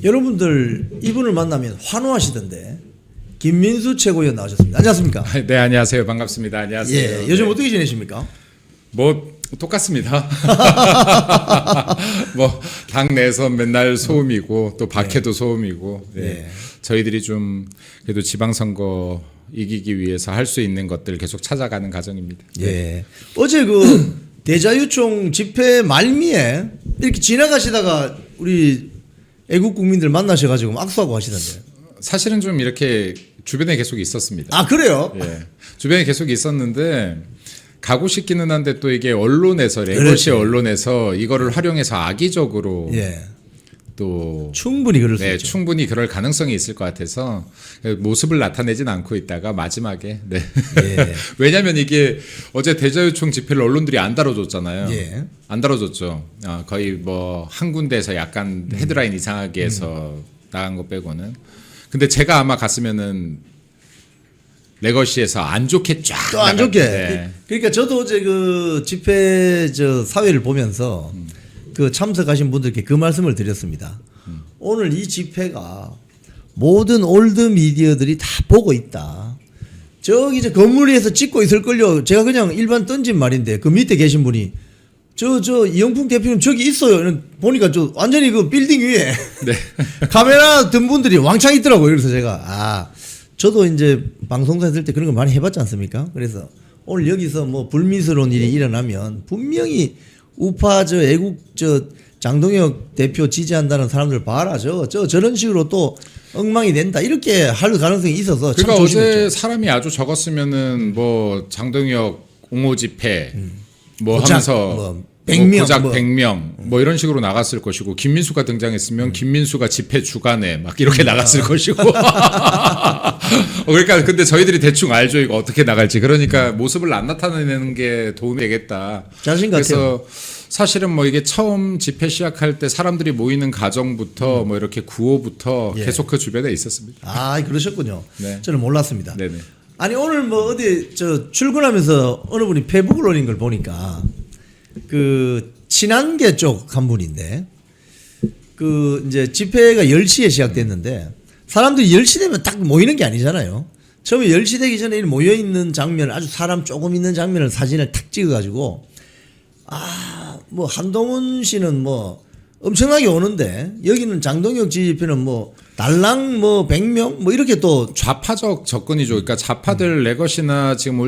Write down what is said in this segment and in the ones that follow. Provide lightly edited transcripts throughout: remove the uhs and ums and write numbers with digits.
여러분들 이분을 만나면 환호하시던데 김민수 최고위원 나오셨습니다. 안녕하십니까? 네, 안녕하세요. 반갑습니다. 안녕하세요. 예, 요즘 네. 어떻게 지내십니까? 뭐 똑같습니다. 뭐 당내에서 맨날 소음이고 또 밖에도 소음이고. 네. 네. 저희들이 좀 그래도 지방선거 이기기 위해서 할 수 있는 것들 계속 찾아가는 과정입니다. 예. 어제 그 대자유총 집회 말미에 이렇게 지나가시다가 우리 애국 국민들 만나셔가지고 악수하고 하시던데. 사실은 좀 이렇게 주변에 계속 있었습니다. 아 그래요? 예. 주변에 계속 있었는데 가고 싶기는 한데 또 이게 언론에서 레거시 그렇지. 언론에서 이거를 활용해서 악의적으로 예. 또 충분히 그럴 수 네, 있죠. 충분히 그럴 가능성이 있을 것 같아서 모습을 나타내진 않고 있다가 마지막에 네. 예. 왜냐하면 이게 어제 대자유총 집회를 언론들이 안 다뤄줬잖아요. 예. 안 다뤄줬죠. 거의 뭐 한 군데에서 약간 헤드라인 이상하게 해서 나간 거 빼고는. 근데 제가 아마 갔으면은 레거시에서 안 좋게 쫙 또 안 좋게. 네. 그러니까 저도 어제 그 집회 사회를 보면서 그 참석하신 분들께 그 말씀을 드렸습니다. 오늘 이 집회가 모든 올드 미디어들이 다 보고 있다. 저기 저 건물 위에서 찍고 있을걸요. 제가 그냥 일반 던진 말인데 그 밑에 계신 분이 저 이영풍 대표님 저기 있어요. 보니까 저 완전히 그 빌딩 위에 네. 카메라 든 분들이 왕창 있더라고요. 그래서 제가 저도 이제 방송사 있을 때 그런 거 많이 해봤지 않습니까? 그래서 오늘 여기서 뭐 불미스러운 일이 일어나면 분명히 우파 애국 장동혁 대표 지지한다는 사람들 봐라 저런 식으로 또 엉망이 된다 이렇게 할 가능성이 있어서 참 그러니까 조심했죠. 어제 사람이 아주 적었으면은 뭐 장동혁 옹호 집회 뭐 고작 하면서 뭐 100명 고작 뭐. 100명 뭐 이런 식으로 나갔을 것이고 김민수가 등장했으면 김민수가 집회 주간에 막 이렇게 나갔을 것이고 그러니까 근데 저희들이 대충 알죠 이거 어떻게 나갈지 그러니까 모습을 안 나타내는 게 도움이 되겠다. 자신 같아요. 그래서 사실은 뭐 이게 처음 집회 시작할 때 사람들이 모이는 과정부터 뭐 이렇게 구호부터 예. 계속 그 주변에 있었습니다. 그러셨군요. 네. 저는 몰랐습니다. 네네. 아니 오늘 뭐 어디 출근하면서 어느 분이 페북을 올린 걸 보니까 그 친한계 쪽 한 분인데 그 이제 집회가 10시에 시작됐는데 사람들이 10시 되면 딱 모이는 게 아니잖아요. 처음에 10시 되기 전에 모여 있는 장면을 아주 사람 조금 있는 장면을 사진을 탁 찍어 가지고 뭐 한동훈 씨는 뭐 엄청나게 오는데 여기는 장동혁 지지표는 뭐 달랑 뭐 100명 뭐 이렇게 또 좌파적 접근이죠. 그러니까 좌파들 레거시나 지금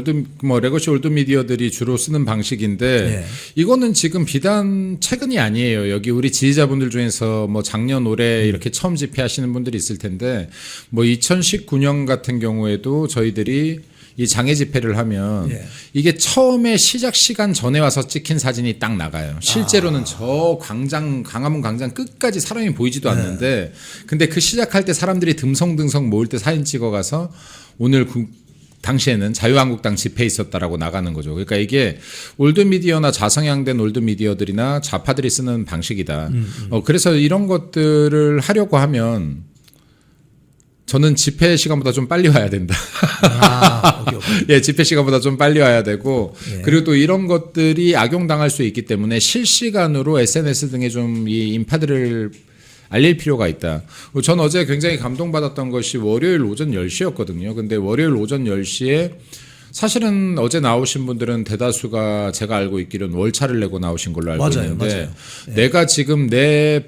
레거시 올드 미디어들이 주로 쓰는 방식인데 예. 이거는 지금 비단 최근이 아니에요. 여기 우리 지지자분들 중에서 뭐 작년 올해 이렇게 처음 집회하시는 분들이 있을 텐데 뭐 2019년 같은 경우에도 저희들이 이 장애 집회를 하면 예. 이게 처음에 시작 시간 전에 와서 찍힌 사진이 딱 나가요. 실제로는 저 광화문 광장 끝까지 사람이 보이지도 않는데 근데 그 시작할 때 사람들이 듬성듬성 모일 때 사진 찍어가서 오늘 당시에는 자유한국당 집회 있었다라고 나가는 거죠. 그러니까 이게 올드 미디어나 좌성향된 올드 미디어들이나 좌파들이 쓰는 방식이다. 그래서 이런 것들을 하려고 하면 저는 집회 시간보다 좀 빨리 와야 된다. 오케이. 예, 집회 시간보다 좀 빨리 와야 되고, 예. 그리고 또 이런 것들이 악용당할 수 있기 때문에 실시간으로 SNS 등에 좀 이 인파들을 알릴 필요가 있다. 전 어제 굉장히 감동받았던 것이 월요일 오전 10시였거든요. 근데 월요일 오전 10시에 사실은 어제 나오신 분들은 대다수가 제가 알고 있기로는 월차를 내고 나오신 걸로 알고 맞아요, 있는데 맞아요. 예. 내가 지금 내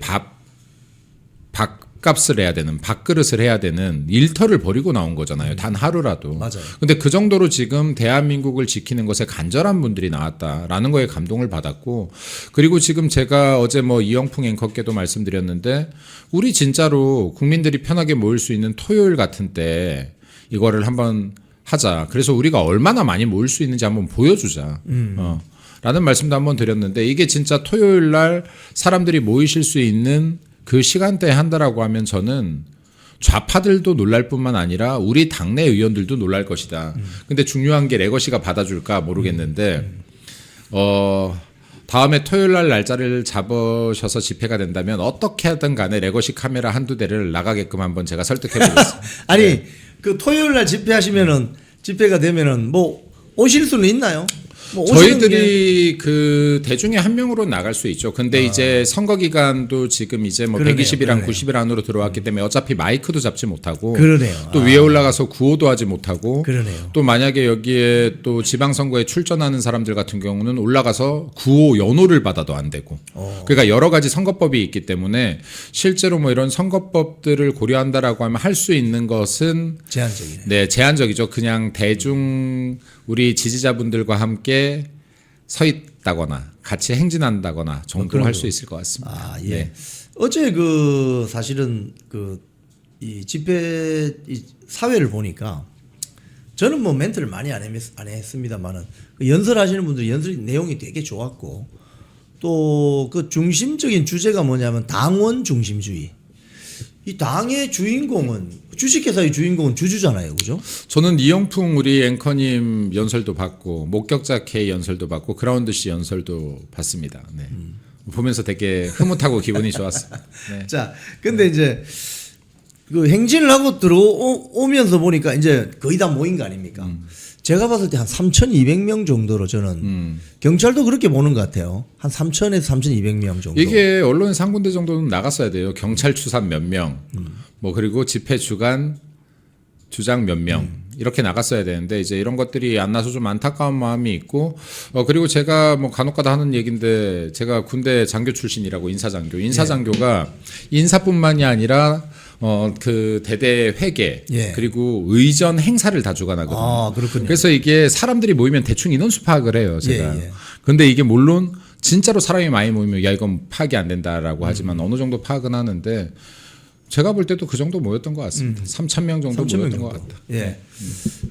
밥값을 해야 되는 밥그릇을 해야 되는 일터를 버리고 나온 거잖아요. 단 하루라도. 맞아요. 근데 그 정도로 지금 대한민국을 지키는 것에 간절한 분들이 나왔다라는 거에 감동을 받았고 그리고 지금 제가 어제 뭐 이영풍 앵커께도 말씀드렸는데 우리 진짜로 국민들이 편하게 모일 수 있는 토요일 같은 때 이거를 한번 하자. 그래서 우리가 얼마나 많이 모일 수 있는지 한번 보여주자. 라는 말씀도 한번 드렸는데 이게 진짜 토요일 날 사람들이 모이실 수 있는 그 시간대에 한다라고 하면 저는 좌파들도 놀랄 뿐만 아니라 우리 당내 의원들도 놀랄 것이다. 근데 중요한 게 레거시가 받아줄까 모르겠는데 다음에 토요일 날 날짜를 잡으셔서 집회가 된다면 어떻게 하든 간에 레거시 카메라 한두 대를 나가게끔 한번 제가 설득해 보겠습니다. 아니 네. 그 토요일 날 집회가 되면은 뭐 오실 수는 있나요? 뭐 오시는 저희들이 그 대중의 한 명으로 나갈 수 있죠. 근데 이제 선거 기간도 지금 이제 뭐 그러네요, 120이랑 그러네요. 90일 안으로 들어왔기 때문에 어차피 마이크도 잡지 못하고 그러네요. 또 위에 올라가서 구호도 하지 못하고 그러네요. 또 만약에 여기에 또 지방선거에 출전하는 사람들 같은 경우는 올라가서 구호 연호를 받아도 안 되고 그러니까 여러 가지 선거법이 있기 때문에 실제로 뭐 이런 선거법들을 고려한다라고 하면 할 수 있는 것은 제한적이네. 네, 제한적이죠. 그냥 대중 우리 지지자분들과 함께 서 있다거나 같이 행진한다거나 정도로 할 수 있을 것 같습니다. 아, 예. 네. 어제 그 사실은 그 이 집회 이 사회를 보니까 저는 뭐 멘트를 많이 안 했습니다만은 그 연설하시는 분들 연설 내용이 되게 좋았고 또 그 중심적인 주제가 뭐냐면 당원 중심주의. 이 당의 주인공은 주식회사의 주인공은 주주잖아요, 그죠? 저는 이영풍 우리 앵커님 연설도 받고 목격자 K 연설도 받고 그라운드 C 연설도 봤습니다. 네. 보면서 되게 흐뭇하고 기분이 좋았어요. 네. 자, 근데 이제 그 행진을 하고 들어오면서 보니까 이제 거의 다 모인 거 아닙니까? 제가 봤을 때 한 3,200명 정도로 저는 경찰도 그렇게 보는 것 같아요. 한 3,000에서 3,200명 정도. 이게 언론에서 한 군데 정도는 나갔어야 돼요. 경찰 추산 몇 명, 뭐 그리고 집회 주간 주장 몇 명. 이렇게 나갔어야 되는데 이제 이런 것들이 안 나서 좀 안타까운 마음이 있고 그리고 제가 뭐 간혹가다 하는 얘기인데 제가 군대 장교 출신이라고 인사장교가 인사뿐만이 아니라 그 대대 회계 예. 그리고 의전 행사를 다 주관하거든요. 아, 그렇군요. 그래서 이게 사람들이 모이면 대충 인원수 파악을 해요, 제가. 예, 예. 근데 이게 물론 진짜로 사람이 많이 모이면 야 이건 파악이 안 된다라고 하지만 어느 정도 파악은 하는데 제가 볼 때도 그 정도 모였던 것 같습니다. 3,000명 정도 3,000명 모였던 정도. 것 같다. 예.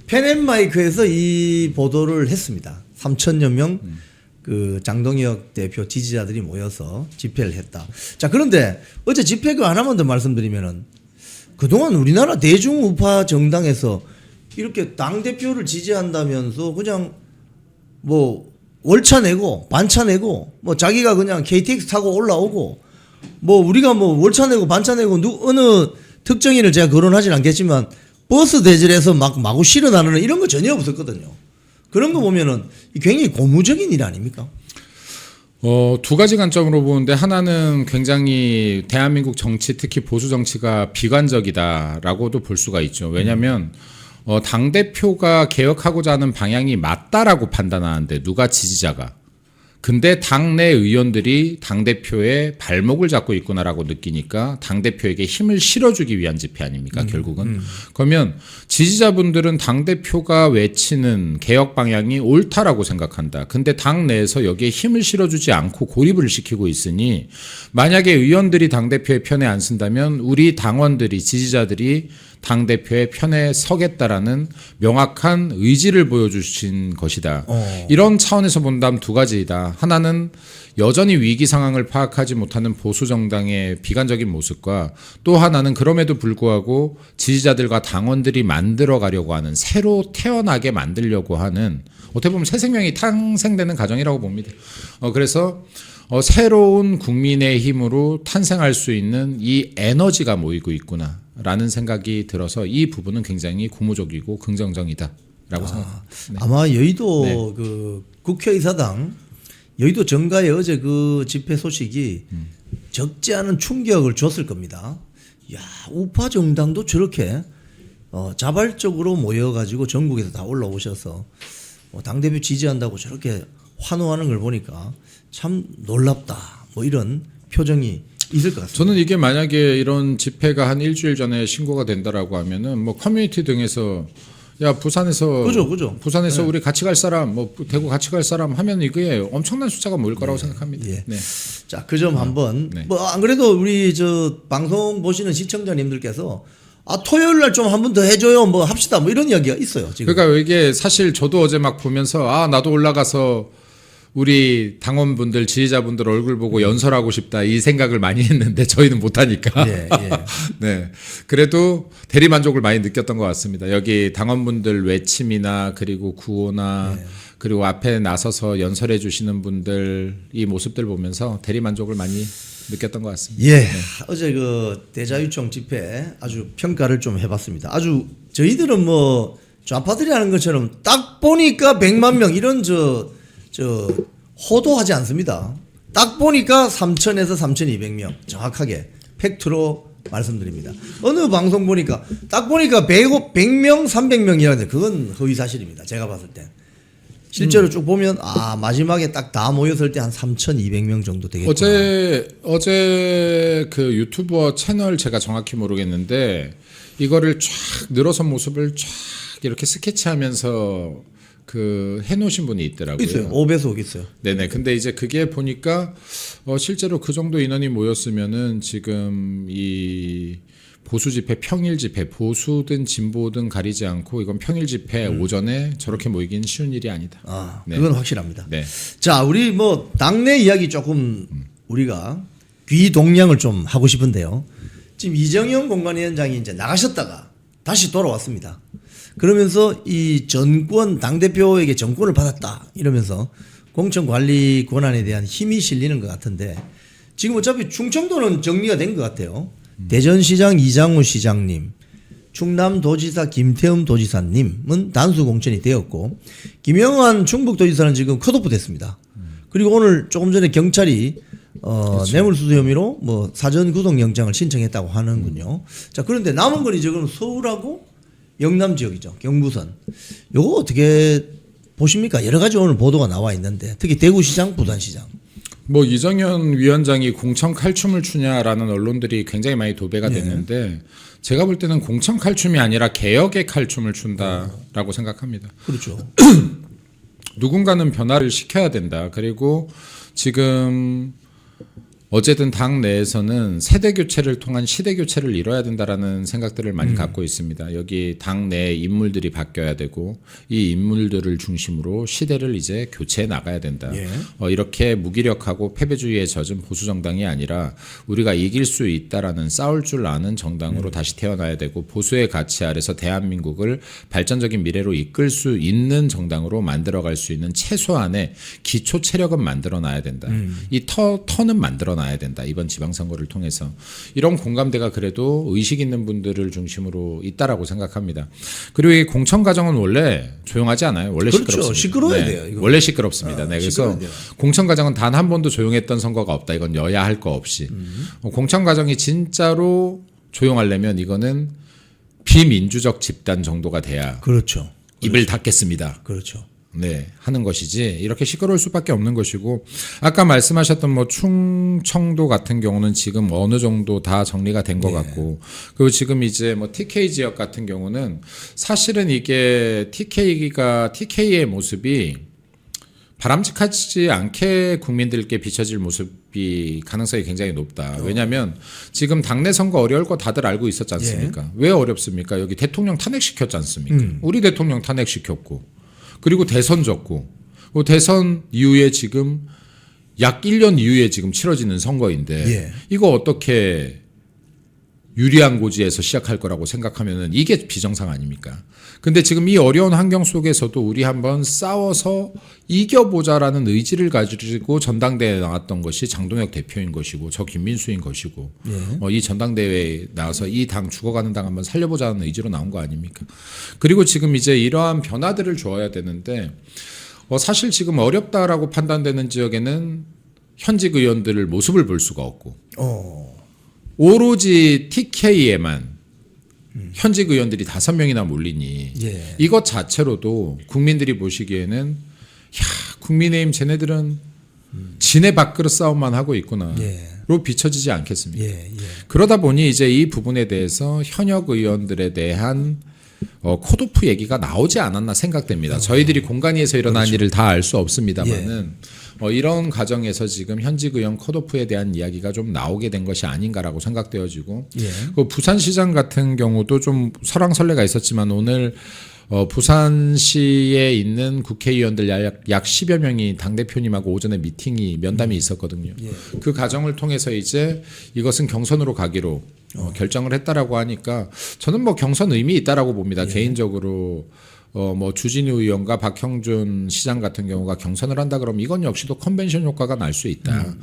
펜앤마이크에서 이 보도를 했습니다. 3,000여 명 그 장동혁 대표 지지자들이 모여서 집회를 했다. 자, 그런데 어제 집회 그 하나만 더 말씀드리면은 그동안 우리나라 대중우파 정당에서 이렇게 당대표를 지지한다면서 그냥 뭐 월차 내고 반차 내고 뭐 자기가 그냥 KTX 타고 올라오고 뭐 우리가 뭐 월차 내고 반차 내고 어느 특정인을 제가 거론하진 않겠지만 버스 대절에서 막 마구 실어 나르는 이런 거 전혀 없었거든요. 그런 거 보면은 굉장히 고무적인 일 아닙니까? 두 가지 관점으로 보는데 하나는 굉장히 대한민국 정치 특히 보수 정치가 비관적이다라고도 볼 수가 있죠. 왜냐하면 당대표가 개혁하고자 하는 방향이 맞다라고 판단하는데 누가 지지자가 근데 당내 의원들이 당대표의 발목을 잡고 있구나라고 느끼니까 당대표에게 힘을 실어주기 위한 집회 아닙니까 결국은. 그러면 지지자분들은 당대표가 외치는 개혁 방향이 옳다라고 생각한다. 근데 당내에서 여기에 힘을 실어주지 않고 고립을 시키고 있으니 만약에 의원들이 당대표의 편에 안 쓴다면 우리 당원들이 지지자들이 당대표의 편에 서겠다라는 명확한 의지를 보여주신 것이다. 이런 차원에서 본다면 두 가지이다. 하나는 여전히 위기 상황을 파악하지 못하는 보수 정당의 비관적인 모습과 또 하나는 그럼에도 불구하고 지지자들과 당원들이 만들어가려고 하는 새로 태어나게 만들려고 하는 어떻게 보면 새 생명이 탄생되는 과정이라고 봅니다. 그래서 새로운 국민의 힘으로 탄생할 수 있는 이 에너지가 모이고 있구나. 라는 생각이 들어서 이 부분은 굉장히 고무적이고 긍정적이다라고 생각합니다. 네. 아마 여의도 그 국회의사당 여의도 정가에 어제 그 집회 소식이 적지 않은 충격을 줬을 겁니다. 야, 우파 정당도 저렇게 자발적으로 모여가지고 전국에서 다 올라오셔서 당대표 지지한다고 저렇게 환호하는 걸 보니까 참 놀랍다. 뭐 이런 표정이 있을 것 같습니다. 저는 이게 만약에 이런 집회가 한 일주일 전에 신고가 된다라고 하면은 뭐 커뮤니티 등에서 야 부산에서 그죠. 부산에서 우리 같이 갈 사람 뭐 대구 같이 갈 사람 하면 이게 엄청난 숫자가 모일 거라고 생각합니다. 예. 네. 자, 그 점 한번 네. 뭐 안 그래도 우리 저 방송 보시는 시청자님들께서 토요일 날 좀 한 번 더 해줘요 뭐 합시다 뭐 이런 이야기가 있어요 지금. 그러니까 이게 사실 저도 어제 막 보면서 나도 올라가서 우리 당원분들 지지자분들 얼굴 보고 연설하고 싶다 이 생각을 많이 했는데 저희는 못하니까 예. 네 그래도 대리만족을 많이 느꼈던 것 같습니다. 여기 당원분들 외침이나 그리고 구호나 그리고 앞에 나서서 연설해 주시는 분들 이 모습들 보면서 대리만족을 많이 느꼈던 것 같습니다. 예. 어제 그 대자유총 집회 아주 평가를 좀 해봤습니다. 아주 저희들은 뭐 좌파들이 하는 것처럼 딱 보니까 100만 명 이런 호도하지 않습니다. 딱 보니까 3,000에서 3,200명 정확하게 팩트로 말씀드립니다. 어느 방송 보니까 딱 보니까 100명, 300명이라는데 그건 허위 사실입니다. 제가 봤을 때. 실제로 쭉 보면 마지막에 딱 다 모였을 때 한 3,200명 정도 되겠구나. 어제 그 유튜버 채널 제가 정확히 모르겠는데 이거를 쫙 늘어선 모습을 쫙 이렇게 스케치하면서 그 해놓으신 분이 있더라고요. 있어요. 5배속 있어요. 네네. 근데 이제 그게 보니까 실제로 그 정도 인원이 모였으면은 지금 이 보수 집회, 평일 집회, 보수든 진보든 가리지 않고 이건 평일 집회 오전에 저렇게 모이긴 쉬운 일이 아니다. 네. 그건 확실합니다. 네. 자, 우리 뭐 당내 이야기 조금 우리가 귀동냥을 좀 하고 싶은데요. 지금 이정영 공관위원장이 이제 나가셨다가 다시 돌아왔습니다. 그러면서 이 정권 당대표에게 정권을 받았다 이러면서 공천관리 권한에 대한 힘이 실리는 것 같은데 지금 어차피 충청도는 정리가 된 것 같아요. 대전시장 이장우 시장님, 충남도지사 김태흠 도지사님은 단수 공천이 되었고 김영환 충북도지사는 지금 컷오프 됐습니다. 그리고 오늘 조금 전에 경찰이 그렇죠. 뇌물수수 혐의로 뭐 사전 구속영장을 신청했다고 하는군요. 자, 그런데 남은 건 이제 그럼 서울하고 영남 지역이죠. 경부선. 요거 어떻게 보십니까? 여러 가지 오늘 보도가 나와 있는데 특히 대구시장, 부산시장. 뭐 이정현 위원장이 공천 칼춤을 추냐라는 언론들이 굉장히 많이 도배가 됐는데 제가 볼 때는 공천 칼춤이 아니라 개혁의 칼춤을 춘다라고 생각합니다. 그렇죠. 누군가는 변화를 시켜야 된다. 그리고 지금 어쨌든 당 내에서는 세대 교체를 통한 시대 교체를 이뤄야 된다라는 생각들을 많이 갖고 있습니다. 여기 당 내 인물들이 바뀌어야 되고 이 인물들을 중심으로 시대를 이제 교체해 나가야 된다. 예. 이렇게 무기력하고 패배주의에 젖은 보수 정당이 아니라 우리가 이길 수 있다라는 싸울 줄 아는 정당으로 다시 태어나야 되고 보수의 가치 아래서 대한민국을 발전적인 미래로 이끌 수 있는 정당으로 만들어갈 수 있는 최소한의 기초 체력은 만들어놔야 된다. 이 터는 만들어놔야 된다. 이번 지방선거를 통해서 이런 공감대가 그래도 의식 있는 분들을 중심으로 있다라고 생각합니다. 그리고 이 공천 과정은 원래 조용하지 않아요. 원래 그렇죠. 시끄럽습니다. 시끄러워야 돼요. 이거. 원래 시끄럽습니다. 네, 그래서 돼요. 공천 과정은 단 한 번도 조용했던 선거가 없다. 이건 여야 할 거 없이 공천 과정이 진짜로 조용하려면 이거는 비민주적 집단 정도가 돼야 그렇죠. 입을 닫겠습니다. 그렇죠. 네, 하는 것이지 이렇게 시끄러울 수밖에 없는 것이고 아까 말씀하셨던 뭐 충청도 같은 경우는 지금 어느 정도 다 정리가 된 것 같고 그리고 지금 이제 뭐 TK 지역 같은 경우는 사실은 이게 TK의 모습이 바람직하지 않게 국민들께 비춰질 모습이 가능성이 굉장히 높다. 왜냐하면 지금 당내 선거 어려울 거 다들 알고 있었지 않습니까? 왜 어렵습니까? 여기 대통령 탄핵시켰지 않습니까? 우리 대통령 탄핵시켰고 그리고 대선 졌고 대선 이후에 지금 약 1년 이후에 지금 치러지는 선거인데 이거 어떻게 유리한 고지에서 시작할 거라고 생각하면은 이게 비정상 아닙니까? 근데 지금 이 어려운 환경 속에서도 우리 한번 싸워서 이겨보자라는 의지를 가지고 전당대회에 나왔던 것이 장동혁 대표인 것이고 저 김민수인 것이고 이 전당대회에 나와서 이 당 죽어가는 당 한번 살려보자는 의지로 나온 거 아닙니까? 그리고 지금 이제 이러한 변화들을 줘야 되는데 사실 지금 어렵다라고 판단되는 지역에는 현직 의원들을 모습을 볼 수가 없고 오로지 TK에만 현직 의원들이 5명이나 몰리니 이것 자체로도 국민들이 보시기에는 국민의힘 쟤네들은 지네 밥그릇 싸움만 하고 있구나로 비춰지지 않겠습니까? 그러다 보니 이제 이 부분에 대해서 현역 의원들에 대한 컷오프 얘기가 나오지 않았나 생각됩니다. 저희들이 공간위에서 일어난 일을 다 알 수 없습니다만은 이런 과정에서 지금 현직 의원 컷오프에 대한 이야기가 좀 나오게 된 것이 아닌가라고 생각되어지고 그 부산시장 같은 경우도 좀 설왕설래가 있었지만 오늘 부산시에 있는 국회의원들 약 10여 명이 당대표님하고 오전에 면담이 있었거든요. 그 과정을 통해서 이제 이것은 경선으로 가기로 결정을 했다라고 하니까 저는 뭐 경선 의미 있다라고 봅니다. 개인적으로 뭐 주진우 의원과 박형준 시장 같은 경우가 경선을 한다 그러면 이건 역시도 컨벤션 효과가 날 수 있다.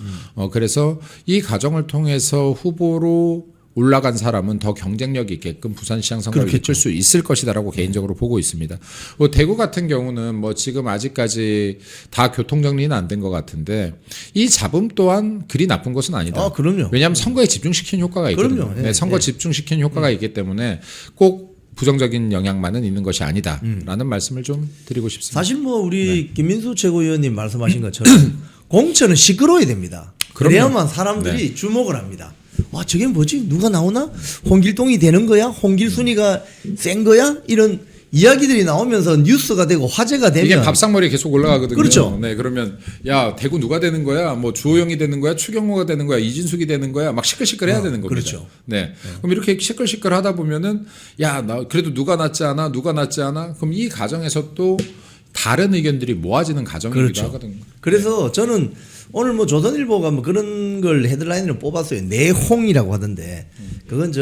그래서 이 과정을 통해서 후보로 올라간 사람은 더 경쟁력 있게끔 부산시장 선거를 그렇겠죠. 이끌 수 있을 것이다라고 개인적으로 보고 있습니다. 뭐 대구 같은 경우는 뭐 지금 아직까지 다 교통 정리는 안 된 것 같은데 이 잡음 또한 그리 나쁜 것은 아니다. 아, 그럼요. 왜냐하면 선거에 집중시키는 효과가 있거든요. 그럼요. 예, 네, 선거 예. 집중시키는 효과가 있기 때문에 꼭 부정적인 영향만은 있는 것이 아니다라는 말씀을 좀 드리고 싶습니다. 사실 뭐 우리 김민수 최고위원님 말씀하신 것처럼 공천은 시끄러워야 됩니다. 그럼요. 그래야만 사람들이 주목을 합니다. 와, 저게 뭐지? 누가 나오나? 홍길동이 되는 거야? 홍길순이가 센 거야? 이런 이야기들이 나오면서 뉴스가 되고 화제가 되면 이게 밥상머리에 계속 올라가거든요. 그렇죠. 네, 그러면 야 대구 누가 되는 거야? 뭐 주호영이 되는 거야? 추경호가 되는 거야? 이진숙이 되는 거야? 막 시끌시끌해야 되는 겁니다. 그렇죠. 네. 그럼 이렇게 시끌시끌하다 보면은 야 나 그래도 누가 낫지 않아? 누가 낫지 않아? 그럼 이 과정에서 또 다른 의견들이 모아지는 과정이기도 그렇죠. 하거든요. 그래서 저는 오늘 뭐 조선일보가 뭐 그런 걸 헤드라인으로 뽑았어요. 내홍이라고 하던데 그건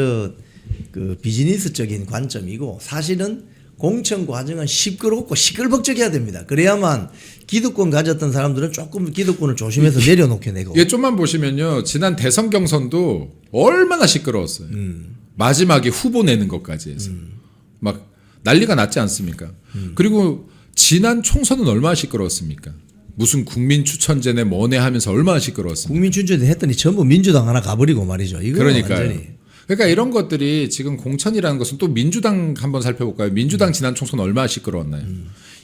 그 비즈니스적인 관점이고 사실은 공천 과정은 시끄럽고 시끌벅적해야 됩니다. 그래야만 기득권 가졌던 사람들은 조금 기득권을 조심해서 내려놓게 되고. 이게 좀만 보시면요. 지난 대선 경선도 얼마나 시끄러웠어요. 마지막에 후보 내는 것까지 해서. 막 난리가 났지 않습니까? 그리고 지난 총선은 얼마나 시끄러웠습니까? 무슨 국민 추천제네 뭐네 하면서 얼마나 시끄러웠습니까? 국민 춘천에 했더니 전부 민주당 하나 가버리고 말이죠. 이거 그러니까요. 완전히. 그러니까 이런 것들이 지금 공천이라는 것은 또 민주당 한번 살펴볼까요? 민주당 지난 총선 얼마나 시끄러웠나요?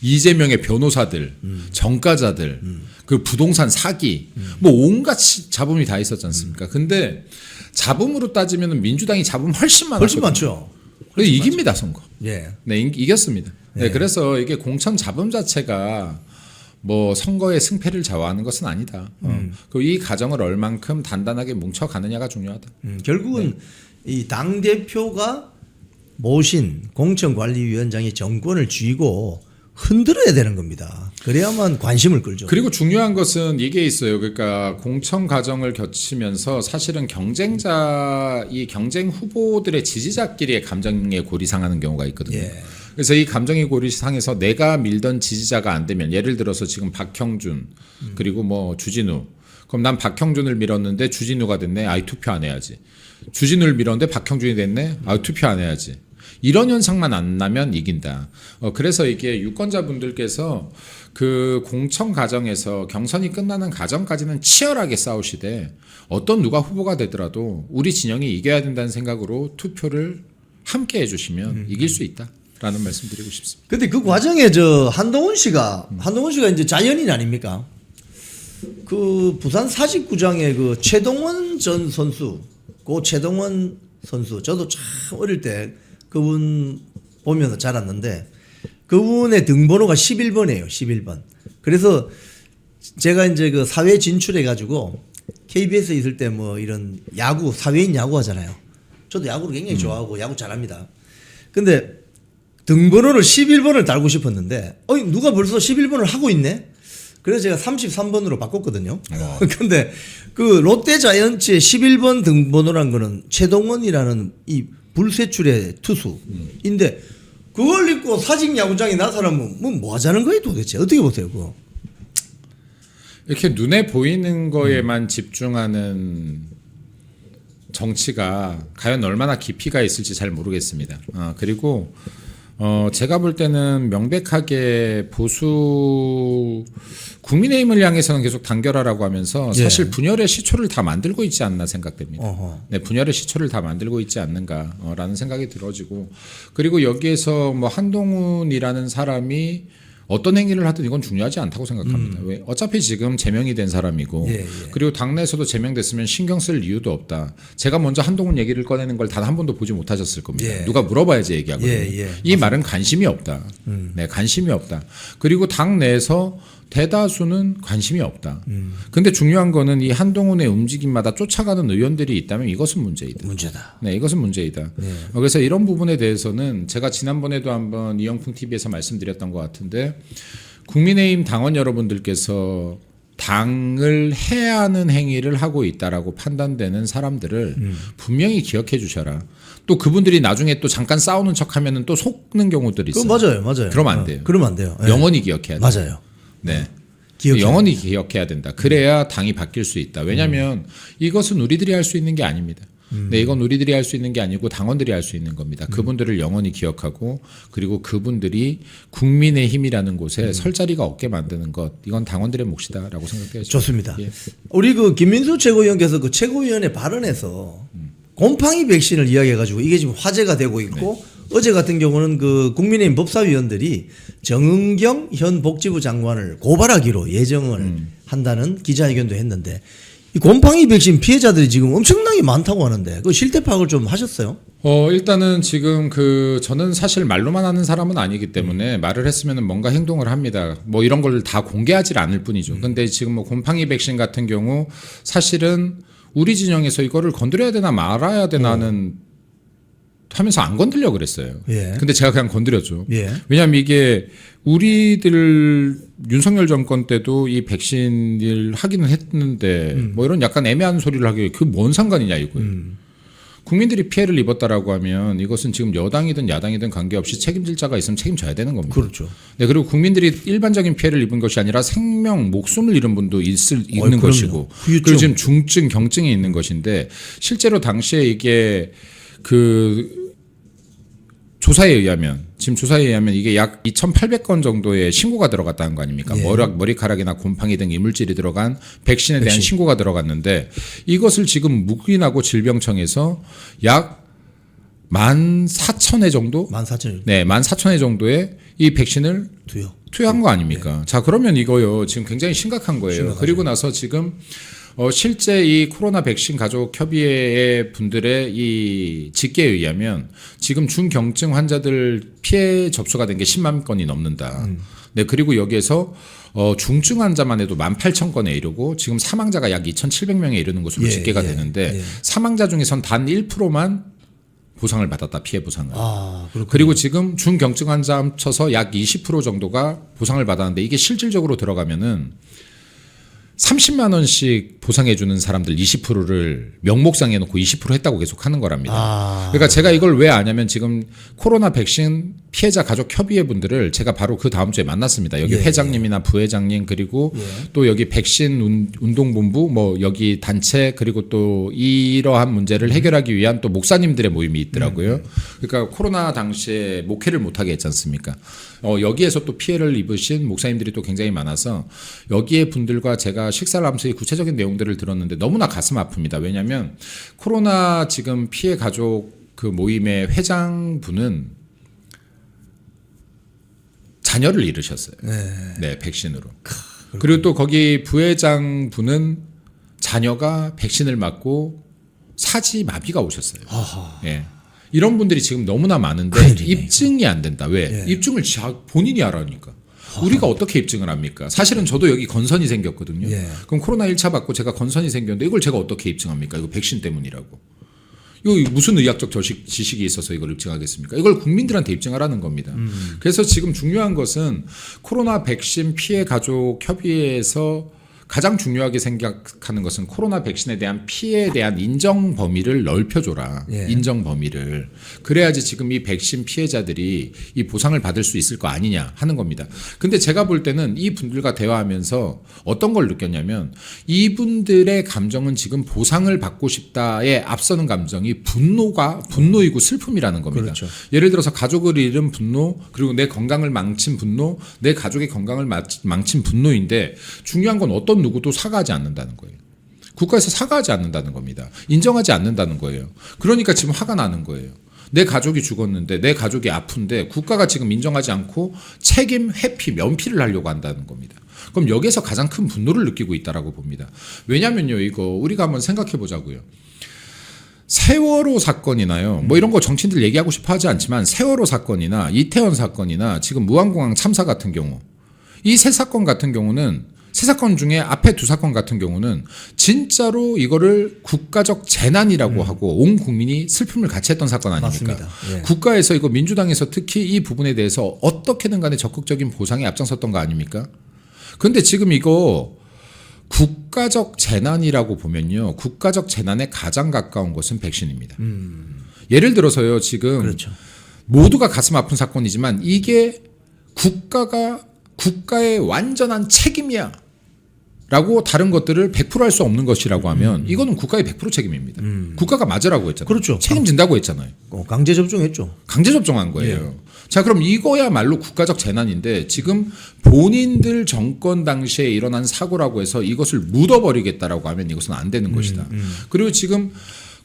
이재명의 변호사들, 정가자들, 그 부동산 사기, 뭐 온갖 잡음이 다 있었지 않습니까? 근데 잡음으로 따지면 민주당이 잡음 훨씬 많았거든요. 훨씬 많죠. 그래서 이깁니다 선거. 예. 네, 이겼습니다. 네, 그래서 이게 공천 잡음 자체가 뭐 선거의 승패를 좌우하는 것은 아니다. 그리고 이 과정을 얼만큼 단단하게 뭉쳐가느냐가 중요하다. 결국은 이 당 대표가 모신 공천관리위원장이 정권을 쥐고 흔들어야 되는 겁니다. 그래야만 관심을 끌죠. 그리고 중요한 것은 이게 있어요. 그러니까 공천 과정을 거치면서 사실은 이 경쟁 후보들의 지지자끼리의 감정에 고리상하는 경우가 있거든요. 예. 그래서 이 감정의 고리상에서 내가 밀던 지지자가 안 되면 예를 들어서 지금 박형준 그리고 뭐 주진우 그럼 난 박형준을 밀었는데 주진우가 됐네. 아이 투표 안 해야지. 주진우를 밀었는데 박형준이 됐네. 아이 투표 안 해야지. 이런 현상만 안 나면 이긴다. 그래서 이게 유권자분들께서 그 공천 과정에서 경선이 끝나는 과정까지는 치열하게 싸우시되 어떤 누가 후보가 되더라도 우리 진영이 이겨야 된다는 생각으로 투표를 함께 해주시면 이길 수 있다라는 말씀드리고 싶습니다. 근데 그 과정에 한동훈 씨가 이제 자연인 아닙니까? 그 부산 사직구장의 그 최동원 전 선수, 최동원 선수, 저도 참 어릴 때 그분 보면서 자랐는데 그분의 등번호가 11번이에요. 11번. 그래서 제가 이제 그 사회 진출해 가지고 KBS에 있을 때 뭐 이런 야구, 사회인 야구 하잖아요. 저도 야구를 굉장히 좋아하고 야구 잘합니다. 근데 등번호를 11번을 달고 싶었는데 누가 벌써 11번을 하고 있네? 그래서 제가 33번으로 바꿨거든요. 근데 그 롯데 자이언츠의 11번 등번호란 거는 최동원이라는 이 불세출의 투수인데 그걸 입고 사직 야구장에 나서라면 뭐 하자는 거예요 도대체? 어떻게 보세요 그거? 이렇게 눈에 보이는 거에만 집중하는 정치가 과연 얼마나 깊이가 있을지 잘 모르겠습니다. 그리고 제가 볼 때는 명백하게 보수 국민의힘을 향해서는 계속 단결하라고 하면서 사실 분열의 시초를 다 만들고 있지 않나 생각됩니다. 네, 분열의 시초를 다 만들고 있지 않는가라는 생각이 들어지고 그리고 여기에서 뭐 한동훈이라는 사람이 어떤 행위를 하든 이건 중요하지 않다고 생각합니다. 왜? 어차피 지금 제명이 된 사람이고 그리고 당내에서도 제명됐으면 신경 쓸 이유도 없다. 제가 먼저 한동훈 얘기를 꺼내는 걸 단 한 번도 보지 못하셨을 겁니다. 누가 물어봐야지 얘기하거든요. 이 말은 관심이 없다. 네, 관심이 없다. 그리고 당내에서 대다수는 관심이 없다. 근데 중요한 거는 이 한동훈의 움직임마다 쫓아가는 의원들이 있다면 이것은 문제다. 네, 이것은 문제이다. 그래서 이런 부분에 대해서는 제가 지난번에도 한번 이영풍 TV에서 말씀드렸던 것 같은데 국민의힘 당원 여러분들께서 당을 해하는 행위를 하고 있다라고 판단되는 사람들을 분명히 기억해 주셔라. 또 그분들이 나중에 또 잠깐 싸우는 척하면은 또 속는 경우들이 있어요. 맞아요. 그러면 안 돼요. 그러면 안 돼요. 영원히 기억해야 돼요. 맞아요. 네. 영원히 기억해야 된다. 그래야 당이 바뀔 수 있다. 왜냐하면 이것은 우리들이 할 수 있는 게 아닙니다. 근데 이건 우리들이 할 수 있는 게 아니고 당원들이 할 수 있는 겁니다. 그분들을 영원히 기억하고 그리고 그분들이 국민의 힘이라는 곳에 설 자리가 없게 만드는 것 이건 당원들의 몫이다라고 생각해요. 좋습니다. 예. 우리 그 김민수 최고위원께서 그 최고위원회 발언에서 곰팡이 백신을 이야기해가지고 이게 지금 화제가 되고 있고 어제 같은 경우는 그 국민의힘 법사위원들이 정은경 현 복지부 장관을 고발하기로 예정을 한다는 기자회견도 했는데 이 곰팡이 백신 피해자들이 지금 엄청나게 많다고 하는데 그 실태 파악을 좀 하셨어요? 일단은 지금 저는 사실 말로만 하는 사람은 아니기 때문에 말을 했으면 뭔가 행동을 합니다. 뭐 이런 걸 다 공개하지 않을 뿐이죠. 근데 지금 뭐 곰팡이 백신 같은 경우 사실은 우리 진영에서 이거를 건드려야 되나 말아야 되나는 하면서 안 건드려고 그랬어요. 예. 근데 제가 그냥 건드렸죠. 예. 왜냐하면 이게 우리들 윤석열 정권 때도 이 백신을 하기는 했는데 뭐 이런 약간 애매한 소리를 하기에 그 뭔 상관이냐 이거예요. 국민들이 피해를 입었다라고 하면 이것은 지금 여당이든 야당이든 관계없이 책임질 자가 있으면 책임져야 되는 겁니다. 그렇죠. 네, 그리고 국민들이 일반적인 피해를 입은 것이 아니라 생명, 목숨을 잃은 분도 있는 것이고 후유증. 그리고 지금 중증, 경증이 있는 것인데 실제로 당시에 이게 조사에 의하면 이게 약 2,800건 정도의 신고가 들어갔다는 거 아닙니까? 예. 머리카락이나 곰팡이 등 이물질이 들어간 백신에 대한 신고가 들어갔는데 이것을 지금 묵인하고 질병청에서 약 14,000회 정도? 14,000일 네, 14,000회 정도의 이 백신을 투여한 거 아닙니까? 자, 그러면 이거요. 지금 굉장히 심각한 거예요. 심각하죠. 그리고 나서 지금 실제 이 코로나 백신 가족 협의회 분들의 이 집계에 의하면 지금 중경증 환자들 피해 접수가 된 게 10만 건이 넘는다. 네, 그리고 여기에서 중증 환자만 해도 18,000건에 이르고 지금 사망자가 약 2,700명에 이르는 것으로 집계가 되는데 사망자 중에선 단 1%만 보상을 받았다. 피해 보상을. 그리고 지금 중경증 환자 합쳐서 약 20% 정도가 보상을 받았는데 이게 실질적으로 들어가면은 30만 원씩 보상해 주는 사람들 20%를 명목상에 놓고 20% 했다고 계속 하는 거랍니다. 그러니까 제가 이걸 왜 아냐면 지금 코로나 백신 피해자 가족 협의회 분들을 제가 바로 그 다음 주에 만났습니다. 여기 회장님이나 부회장님 그리고 또 여기 백신 운동본부 뭐 여기 단체 그리고 또 이러한 문제를 해결하기 위한 또 목사님들의 모임이 있더라고요. 그러니까 코로나 당시에 목회를 못하게 했지 않습니까? 여기에서 또 피해를 입으신 목사님들이 또 굉장히 많아서 여기에 분들과 제가 식사를 하면서 이 구체적인 내용들을 들었는데 너무나 가슴 아픕니다. 왜냐하면 코로나 지금 피해 가족 그 모임의 회장분은 자녀를 잃으셨어요. 네, 백신으로. 그리고 또 거기 부회장분은 자녀가 백신을 맞고 사지 마비가 오셨어요. 예. 이런 분들이 지금 너무나 많은데 큰일이네. 입증이 안 된다. 왜? 입증을 본인이 하라니까. 우리가 어떻게 입증을 합니까? 사실은 저도 여기 건선이 생겼거든요. 그럼 코로나 1차 받고 제가 건선이 생겼는데 이걸 제가 어떻게 입증합니까? 이거 백신 때문이라고. 이거 무슨 의학적 지식이 있어서 이걸 입증하겠습니까? 이걸 국민들한테 입증하라는 겁니다. 그래서 지금 중요한 것은 코로나 백신 피해 가족 협의회에서 가장 중요하게 생각하는 것은 코로나 백신에 대한 피해에 대한 인정 범위를 넓혀줘라. 인정 범위를. 그래야지 지금 이 백신 피해자들이 이 보상을 받을 수 있을 거 아니냐 하는 겁니다. 근데 제가 볼 때는 이 분들과 대화하면서 어떤 걸 느꼈냐면 이분들의 감정은 지금 보상을 받고 싶다에 앞서는 감정이 분노이고 슬픔이라는 겁니다. 그렇죠. 예를 들어서 가족을 잃은 분노 그리고 내 건강을 망친 분노 내 가족의 건강을 망친 분노인데 중요한 건 어떤 누구도 사과하지 않는다는 거예요. 국가에서 사과하지 않는다는 겁니다. 인정하지 않는다는 거예요. 그러니까 지금 화가 나는 거예요. 내 가족이 죽었는데 내 가족이 아픈데 국가가 지금 인정하지 않고 책임 회피, 면피를 하려고 한다는 겁니다. 그럼 여기에서 가장 큰 분노를 느끼고 있다라고 봅니다. 왜냐면요, 이거 우리가 한번 생각해 보자고요. 세월호 사건이나요. 뭐 이런 거 정치인들 얘기하고 싶어 하지 않지만 세월호 사건이나 이태원 사건이나 지금 무안공항 참사 같은 경우 이 세 사건 같은 경우는 세 사건 중에 앞에 두 사건 같은 경우는 진짜로 이거를 국가적 재난이라고 하고 온 국민이 슬픔을 같이 했던 사건 아닙니까? 맞습니다. 국가에서 이거 민주당에서 특히 이 부분에 대해서 어떻게든 간에 적극적인 보상에 앞장섰던 거 아닙니까? 근데 지금 이거 국가적 재난이라고 보면요. 국가적 재난에 가장 가까운 것은 백신입니다. 예를 들어서요. 지금 그렇죠. 모두가 가슴 아픈 사건이지만 이게 국가의 완전한 책임이야 라고 다른 것들을 100% 할 수 없는 것이라고 하면 이거는 국가의 100% 책임입니다. 국가가 맞으라고 했잖아요. 그렇죠. 책임진다고 했잖아요. 강제 접종했죠. 강제 접종한 거예요. 자, 그럼 이거야말로 국가적 재난인데 지금 본인들 정권 당시에 일어난 사고라고 해서 이것을 묻어버리겠다라고 하면 이것은 안 되는 것이다. 그리고 지금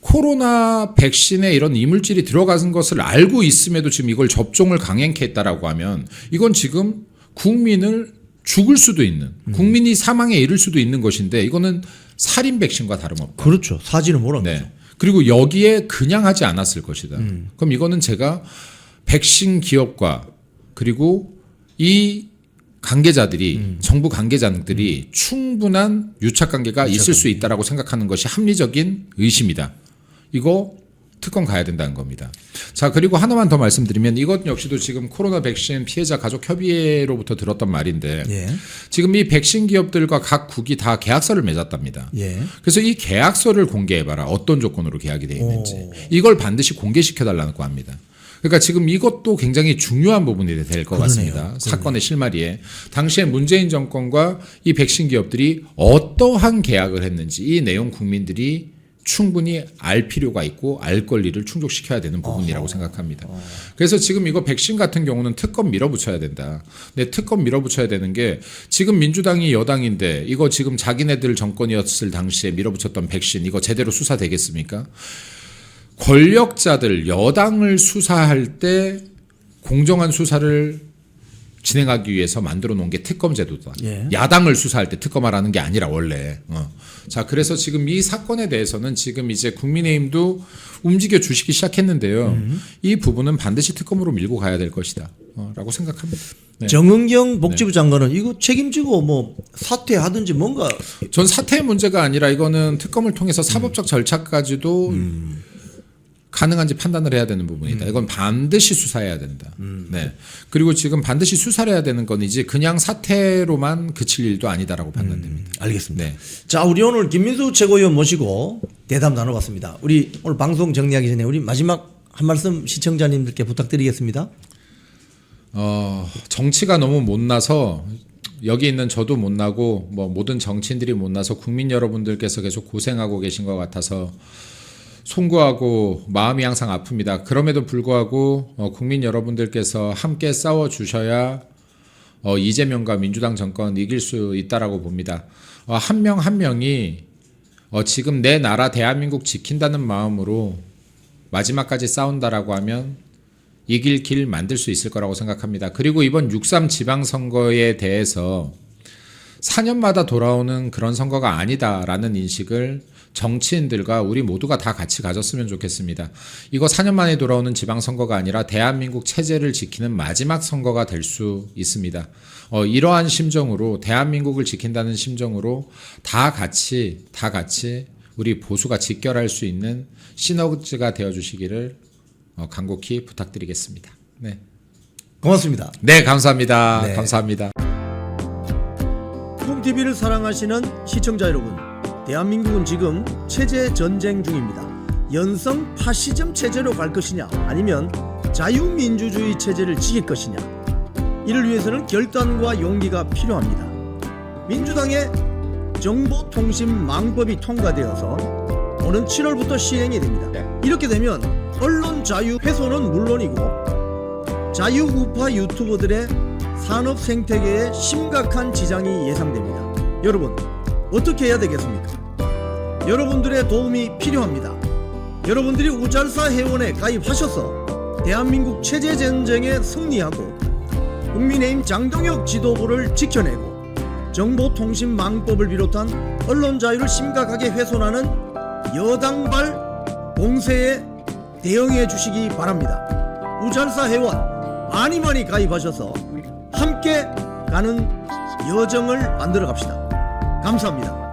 코로나 백신에 이런 이물질이 들어가는 것을 알고 있음에도 지금 이걸 접종을 강행케 했다라고 하면 이건 지금 국민을 죽을 수도 있는, 국민이 사망에 이를 수도 있는 것인데 이거는 살인 백신과 다름없다. 그렇죠. 사지는 뭐라 그러죠. 네. 그리고 여기에 그냥 하지 않았을 것이다. 그럼 이거는 제가 백신 기업과 그리고 이 관계자들이 정부 관계자들이 충분한 유착 관계가 있을 수 있다라고 생각하는 것이 합리적인 의심이다. 이거 특검 가야 된다는 겁니다. 자, 그리고 하나만 더 말씀드리면 이것 역시도 지금 코로나 백신 피해자 가족 협의회로부터 들었던 말인데 예. 지금 이 백신 기업들과 각 국이 다 계약서를 맺었답니다. 예. 그래서 이 계약서를 공개해봐라. 어떤 조건으로 계약이 되어 있는지. 이걸 반드시 공개시켜달라고 합니다. 그러니까 지금 이것도 굉장히 중요한 부분이 될 것 같습니다. 사건의 실마리에. 당시에 문재인 정권과 이 백신 기업들이 어떠한 계약을 했는지 이 내용 국민들이 충분히 알 필요가 있고 알 권리를 충족시켜야 되는 부분이라고 생각합니다. 그래서 지금 이거 백신 같은 경우는 특검 밀어붙여야 된다. 근데 특검 밀어붙여야 되는 게 지금 민주당이 여당인데 이거 지금 자기네들 정권이었을 당시에 밀어붙였던 백신 이거 제대로 수사되겠습니까? 권력자들 여당을 수사할 때 공정한 수사를 진행하기 위해서 만들어 놓은 게 특검 제도다. 예. 야당을 수사할 때 특검하라는 게 아니라 원래. 자, 그래서 지금 이 사건에 대해서는 지금 이제 국민의힘도 움직여 주시기 시작했는데요. 이 부분은 반드시 특검으로 밀고 가야 될 것이다. 라고 생각합니다. 네. 정은경 복지부 장관은 이거 책임지고 뭐 사퇴하든지 뭔가 전 사퇴의 문제가 아니라 이거는 특검을 통해서 사법적 절차까지도 가능한지 판단을 해야 되는 부분이다. 이건 반드시 수사해야 된다. 네. 그리고 지금 반드시 수사를 해야 되는 건이지 그냥 사퇴로만 그칠 일도 아니다라고 판단됩니다. 알겠습니다. 네. 자, 우리 오늘 김민수 최고위원 모시고 대담 나눠봤습니다. 우리 오늘 방송 정리하기 전에 우리 마지막 한 말씀 시청자님들께 부탁드리겠습니다. 정치가 너무 못나서 여기 있는 저도 못나고 뭐 모든 정치인들이 못나서 국민 여러분들께서 계속 고생하고 계신 것 같아서 송구하고 마음이 항상 아픕니다. 그럼에도 불구하고 국민 여러분들께서 함께 싸워주셔야 이재명과 민주당 정권 이길 수 있다라고 봅니다. 한 명 한 명이 지금 내 나라 대한민국 지킨다는 마음으로 마지막까지 싸운다라고 하면 이길 길 만들 수 있을 거라고 생각합니다. 그리고 이번 6.3 지방선거에 대해서 4년마다 돌아오는 그런 선거가 아니다라는 인식을 정치인들과 우리 모두가 다 같이 가졌으면 좋겠습니다. 이거 4년 만에 돌아오는 지방선거가 아니라 대한민국 체제를 지키는 마지막 선거가 될 수 있습니다. 이러한 심정으로 대한민국을 지킨다는 심정으로 다 같이 우리 보수가 직결할 수 있는 시너지가 되어주시기를 간곡히 부탁드리겠습니다. 네, 고맙습니다. 네, 감사합니다. 네. 감사합니다. 콩TV를 사랑하시는 시청자 여러분, 대한민국은 지금 체제 전쟁 중입니다. 연성 파시즘 체제로 갈 것이냐 아니면 자유민주주의 체제를 지킬 것이냐, 이를 위해서는 결단과 용기가 필요합니다. 민주당의 정보통신망법이 통과되어서 오는 7월부터 시행이 됩니다. 이렇게 되면 언론 자유 훼손은 물론이고 자유우파 유튜버들의 산업 생태계에 심각한 지장이 예상됩니다. 여러분, 어떻게 해야 되겠습니까? 여러분들의 도움이 필요합니다. 여러분들이 우잘사 회원에 가입하셔서 대한민국 체제 전쟁에 승리하고 국민의힘 장동혁 지도부를 지켜내고 정보통신망법을 비롯한 언론 자유를 심각하게 훼손하는 여당발 공세에 대응해 주시기 바랍니다. 우잘사 회원 많이 가입하셔서 함께 가는 여정을 만들어 갑시다. 감사합니다.